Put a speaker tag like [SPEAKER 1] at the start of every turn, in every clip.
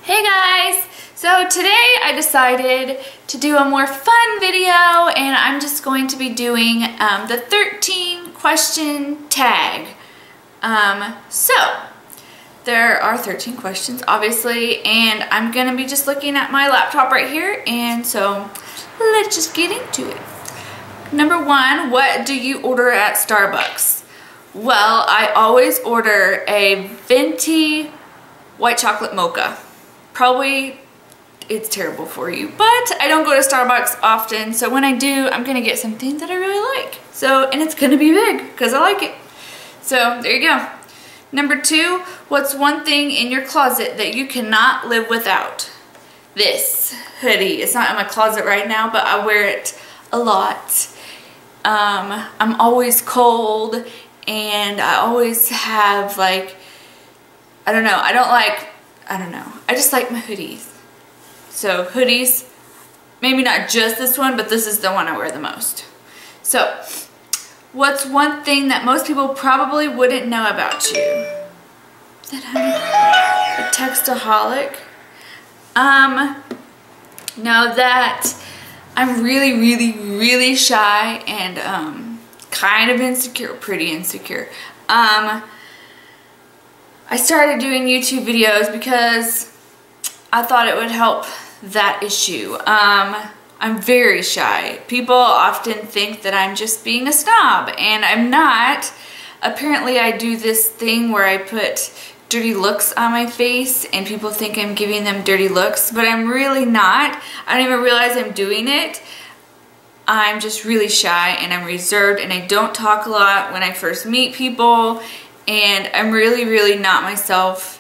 [SPEAKER 1] Hey guys! So today I decided to do a more fun video and I'm just going to be doing the 13 question tag. So there are 13 questions obviously, and I'm gonna be just looking at my laptop right here, and so let's just get into it. Number one, what do you order at Starbucks? Well, I always order a venti white chocolate mocha. Probably it's terrible for you, but I don't go to Starbucks often, so when I do, I'm gonna get something that I really like. So, and it's gonna be big because I like it. So there you go. Number two, what's one thing in your closet that you cannot live without? This hoodie. It's not in my closet right now, but I wear it a lot. I'm always cold, and I always have like, I don't know, I just like my hoodies. So hoodies, maybe not just this one, but this is the one I wear the most. So, what's one thing that most people probably wouldn't know about you? That I'm a textaholic. No, that I'm really shy and kind of insecure, pretty insecure. I started doing YouTube videos because I thought it would help that issue. I'm very shy. People often think that I'm just being a snob, and I'm not. Apparently I do this thing where I put dirty looks on my face and people think I'm giving them dirty looks, but I'm really not. I don't even realize I'm doing it. I'm just really shy and I'm reserved, and I don't talk a lot when I first meet people, and I'm really not myself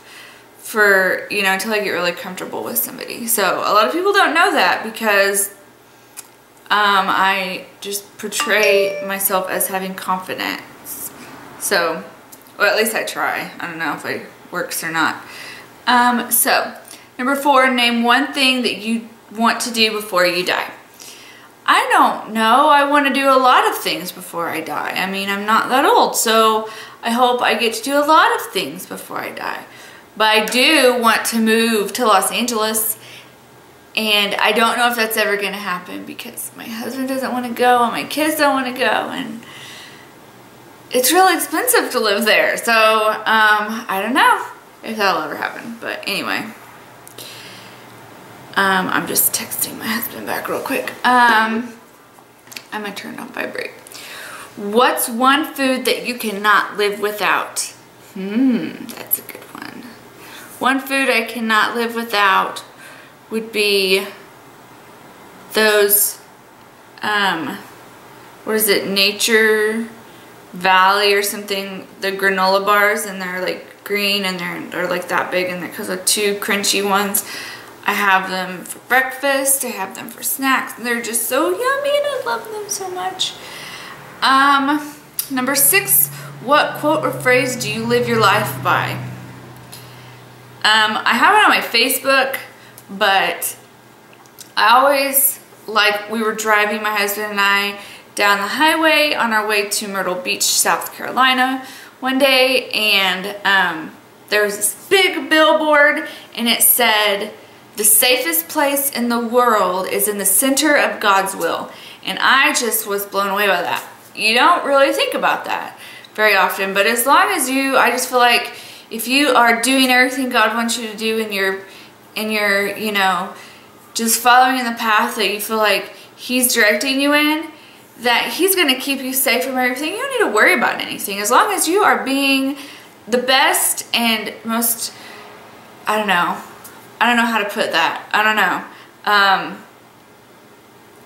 [SPEAKER 1] for, you know, until I get really comfortable with somebody. So a lot of people don't know that because I just portray myself as having confidence. So, well, at least I try. I don't know if it works or not. So, number four, name one thing that you want to do before you die. I don't know. I want to do a lot of things before I die. I mean, I'm not that old, so I hope I get to do a lot of things before I die. But I do want to move to Los Angeles, and I don't know if that's ever going to happen because my husband doesn't want to go and my kids don't want to go, and it's really expensive to live there. So, I don't know if that'll ever happen. But anyway, I'm just texting my husband back real quick. I'm going to turn on vibrate. What's one food that you cannot live without? That's a good one. One food I cannot live without would be those, what is it, Nature Valley or something, the granola bars, and they're like green and they're like that big, and because of two crunchy ones. I have them for breakfast, I have them for snacks, and they're just so yummy and I love them so much. Number six, what quote or phrase do you live your life by? I have it on my Facebook, but I always, like, we were driving, my husband and I, down the highway on our way to Myrtle Beach, South Carolina one day, and there was this big billboard, and it said, "The safest place in the world is in the center of God's will." And I just was blown away by that. You don't really think about that very often, but as long as you, I just feel like if you are doing everything God wants you to do in your, you know, just following in the path that you feel like He's directing you in, that He's going to keep you safe from everything. You don't need to worry about anything. As long as you are being the best and most, I don't know how to put that. I don't know.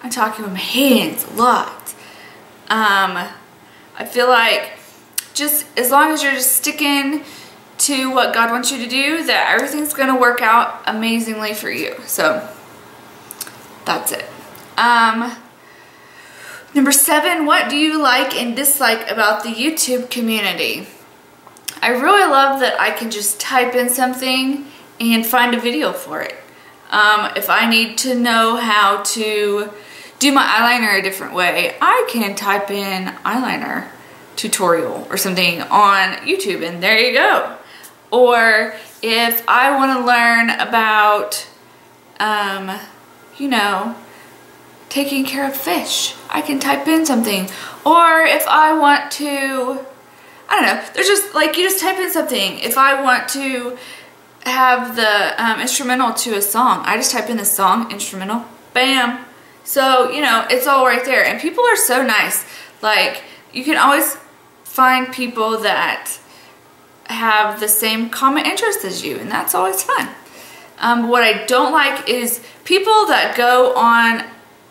[SPEAKER 1] I'm talking with my hands a lot. I feel like just as long as you're just sticking to what God wants you to do, that everything's going to work out amazingly for you. So that's it. Number seven, what do you like and dislike about the YouTube community? I really love that I can just type in something and find a video for it. If I need to know how to do my eyeliner a different way, I can type in eyeliner tutorial or something on YouTube, and there you go. Or if I want to learn about, you know, taking care of fish, I can type in something. Or if I want to, I don't know, there's just like, you just type in something. If I want to have the instrumental to a song, I just type in the song, instrumental, bam. So, you know, it's all right there. And people are so nice. Like, you can always find people that have the same common interests as you, and that's always fun. What I don't like is people that go on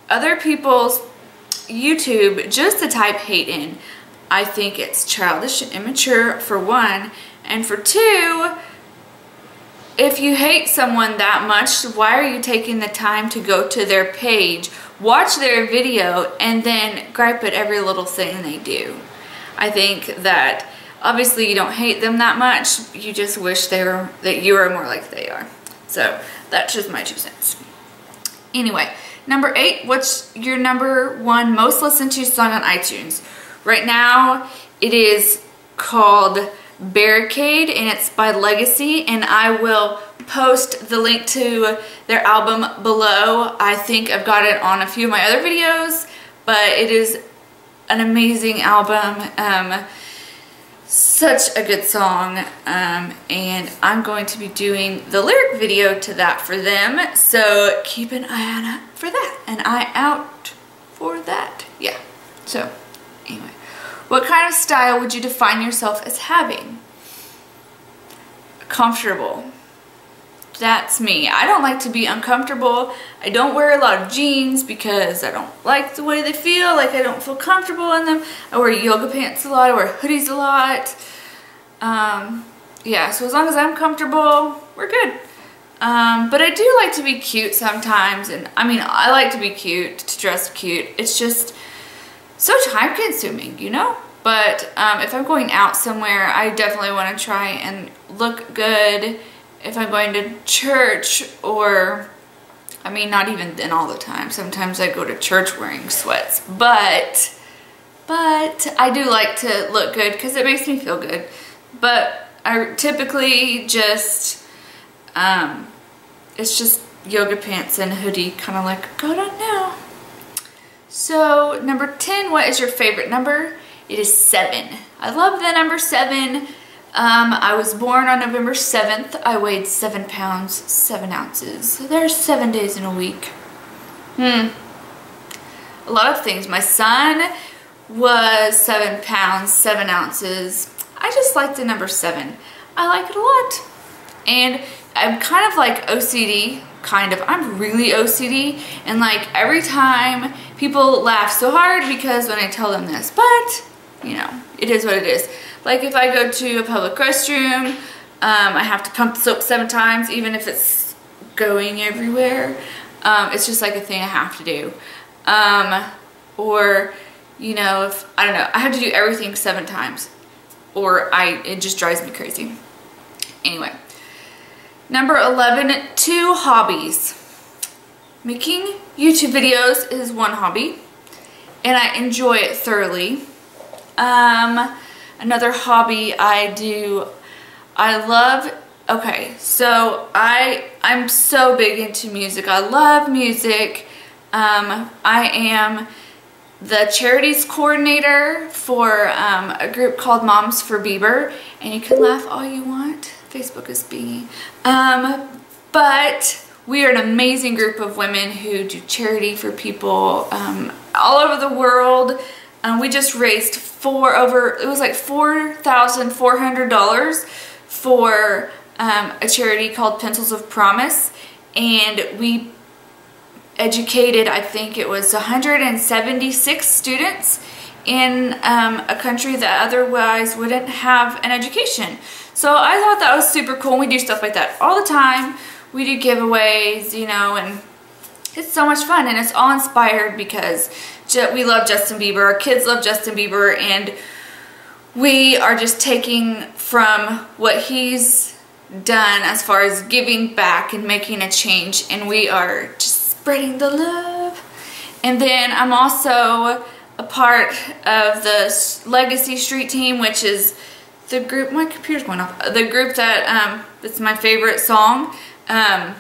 [SPEAKER 1] other people's YouTube just to type hate in. I think it's childish and immature, for one, and for two, if you hate someone that much, why are you taking the time to go to their page, watch their video, and then gripe at every little thing they do? I think that obviously you don't hate them that much, you just wish that you were more like they are. So that's just my 2 cents. Anyway, number 8, what's your number 1 most listened to song on iTunes? Right now it is called Barricade, and it's by Legacy, and I will post the link to their album below. I think I've got it on a few of my other videos, but it is an amazing album. Such a good song, and I'm going to be doing the lyric video to that for them, so keep an eye out for that. Yeah. So anyway, what kind of style would you define yourself as having? Comfortable. That's me. I don't like to be uncomfortable. I don't wear a lot of jeans because I don't like the way they feel. Like, I don't feel comfortable in them. I wear yoga pants a lot. I wear hoodies a lot. Yeah, so as long as I'm comfortable, we're good. But I do like to be cute sometimes. And I mean, I like to be cute, to dress cute. It's just so time consuming, you know? But if I'm going out somewhere, I definitely want to try and look good. If I'm going to church, or, I mean, not even then all the time. Sometimes I go to church wearing sweats, but I do like to look good because it makes me feel good. But I typically just, it's just yoga pants and hoodie, kind of like got on now. So number 10, what is your favorite number? It is 7. I love the number 7. I was born on November 7th. I weighed 7 pounds, 7 ounces. So there's 7 days in a week. A lot of things. My son was 7 pounds, 7 ounces. I just like the number 7. I like it a lot. And I'm kind of like OCD, I'm really OCD. And like every time people laugh so hard because when I tell them this, but you know, it is what it is. Like if I go to a public restroom, I have to pump the soap 7 times, even if it's going everywhere. It's just like a thing I have to do. Or, you know, if, I don't know, I have to do everything 7 times. Or it just drives me crazy. Anyway. Number 11, 2 hobbies. Making YouTube videos is one hobby, and I enjoy it thoroughly. Another hobby okay, so I'm so big into music. I love music. I am the charities coordinator for a group called Moms for Bieber, and you can laugh all you want. Facebook is being. But we are an amazing group of women who do charity for people all over the world. We just raised $4,400 for a charity called Pencils of Promise, and we educated, I think it was 176 students in a country that otherwise wouldn't have an education. So I thought that was super cool. We do stuff like that all the time. We do giveaways, you know, and it's so much fun, and it's all inspired because we love Justin Bieber, our kids love Justin Bieber, and we are just taking from what he's done as far as giving back and making a change, and we are just spreading the love. And then I'm also a part of the Legacy Street team, which is the group, my computer's going off, the group that, it's my favorite song, I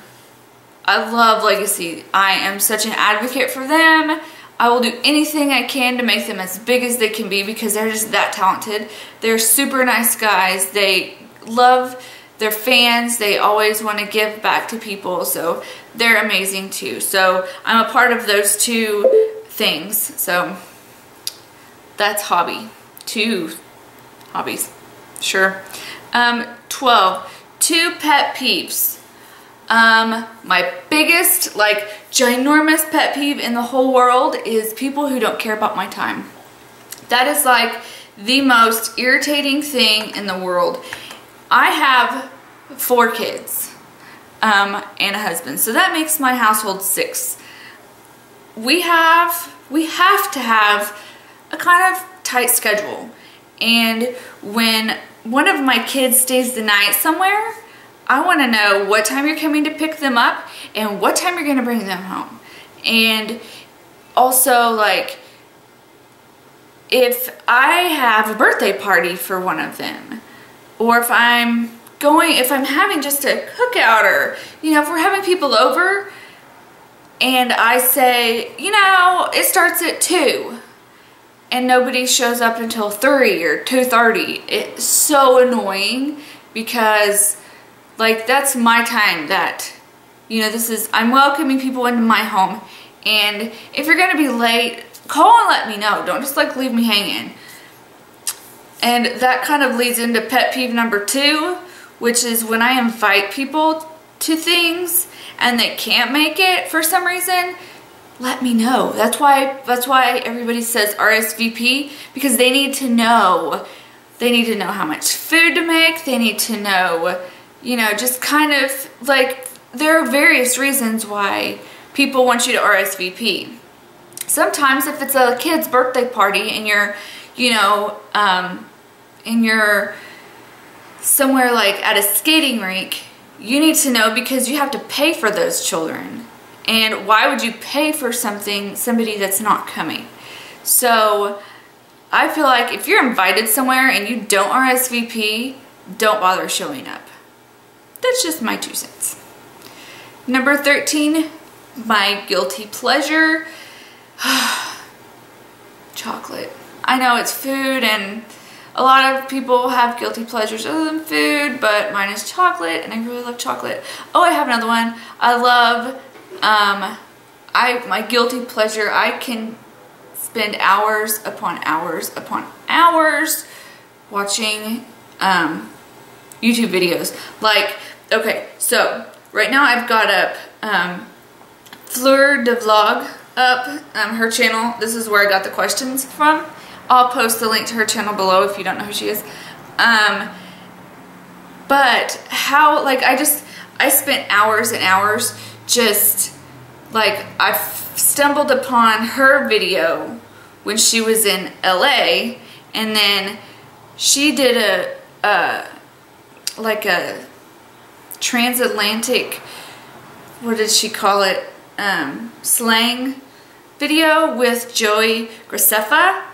[SPEAKER 1] love Legacy. I am such an advocate for them. I will do anything I can to make them as big as they can be because they're just that talented. They're super nice guys. They love their fans. They always want to give back to people, so they're amazing too. So I'm a part of those two things. So that's hobby. 2 hobbies. Sure. 12. 2 pet peeves. My biggest, like, ginormous pet peeve in the whole world is people who don't care about my time. That is like the most irritating thing in the world. I have 4 kids, and a husband, so that makes my household 6. We have to have a kind of tight schedule, and when one of my kids stays the night somewhere, I want to know what time you're coming to pick them up and what time you're going to bring them home. And also, like, if I have a birthday party for one of them, or if I'm having just a cookout, or, you know, if we're having people over and I say, you know, it starts at 2 and nobody shows up until 3 or 2:30, it's so annoying because, like, that's my time that, you know, I'm welcoming people into my home, and if you're gonna be late, call and let me know. Don't just, like, leave me hanging. And that kind of leads into pet peeve number 2, which is when I invite people to things and they can't make it for some reason, let me know. That's why everybody says RSVP, because they need to know. They need to know how much food to make. They need to know, you know, just kind of, like, there are various reasons why people want you to RSVP. Sometimes if it's a kid's birthday party and you're, you know, and you're somewhere like at a skating rink, you need to know because you have to pay for those children. And why would you pay for somebody that's not coming? So I feel like if you're invited somewhere and you don't RSVP, don't bother showing up. That's just my 2 cents. Number 13, my guilty pleasure. Chocolate. I know it's food, and a lot of people have guilty pleasures other than food, but mine is chocolate, and I really love chocolate. Oh, I have another one. I love, my guilty pleasure, I can spend hours upon hours upon hours watching YouTube videos. Like, okay, so right now I've got up FleurDeVlog up, her channel. This is where I got the questions from. I'll post the link to her channel below if you don't know who she is. But how, like, I spent hours and hours just, like, I stumbled upon her video when she was in LA, and then she did like a transatlantic, what did she call it, slang video with Joey Graceffa.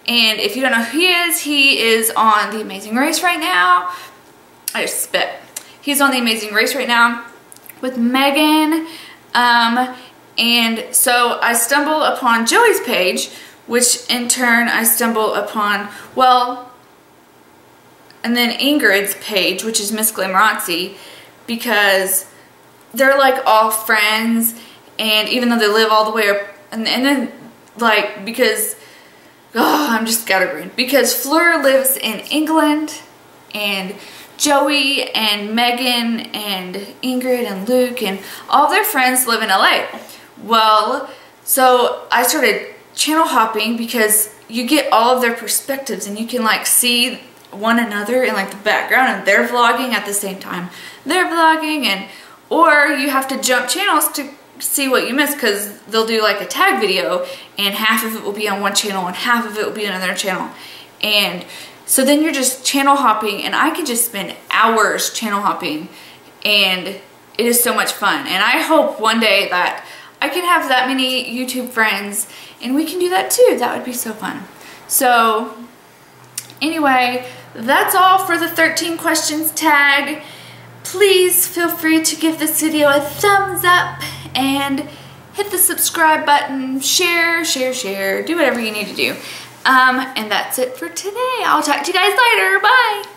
[SPEAKER 1] And if you don't know who he is on The Amazing Race right now. I just spit. He's on The Amazing Race right now with Megan. And so I stumble upon Joey's page, which in turn I stumble upon, well, and then Ingrid's page, which is Miss Glamorazzi, because they're like all friends, and even though they live all the way up, and then, like, because, oh, I'm just scatterbrained, because Fleur lives in England, and Joey and Megan and Ingrid and Luke and all their friends live in LA. Well, so I started channel hopping because you get all of their perspectives, and you can, like, see one another in, like, the background, and they're vlogging at the same time they're vlogging, and or you have to jump channels to see what you miss, because they'll do like a tag video and half of it will be on one channel and half of it will be on another channel, and so then you're just channel hopping, and I could just spend hours channel hopping, and it is so much fun. And I hope one day that I can have that many YouTube friends and we can do that too. That would be so fun. So anyway, that's all for the 13 questions tag. Please feel free to give this video a thumbs up and hit the subscribe button, share, do whatever you need to do. And that's it for today. I'll talk to you guys later. Bye.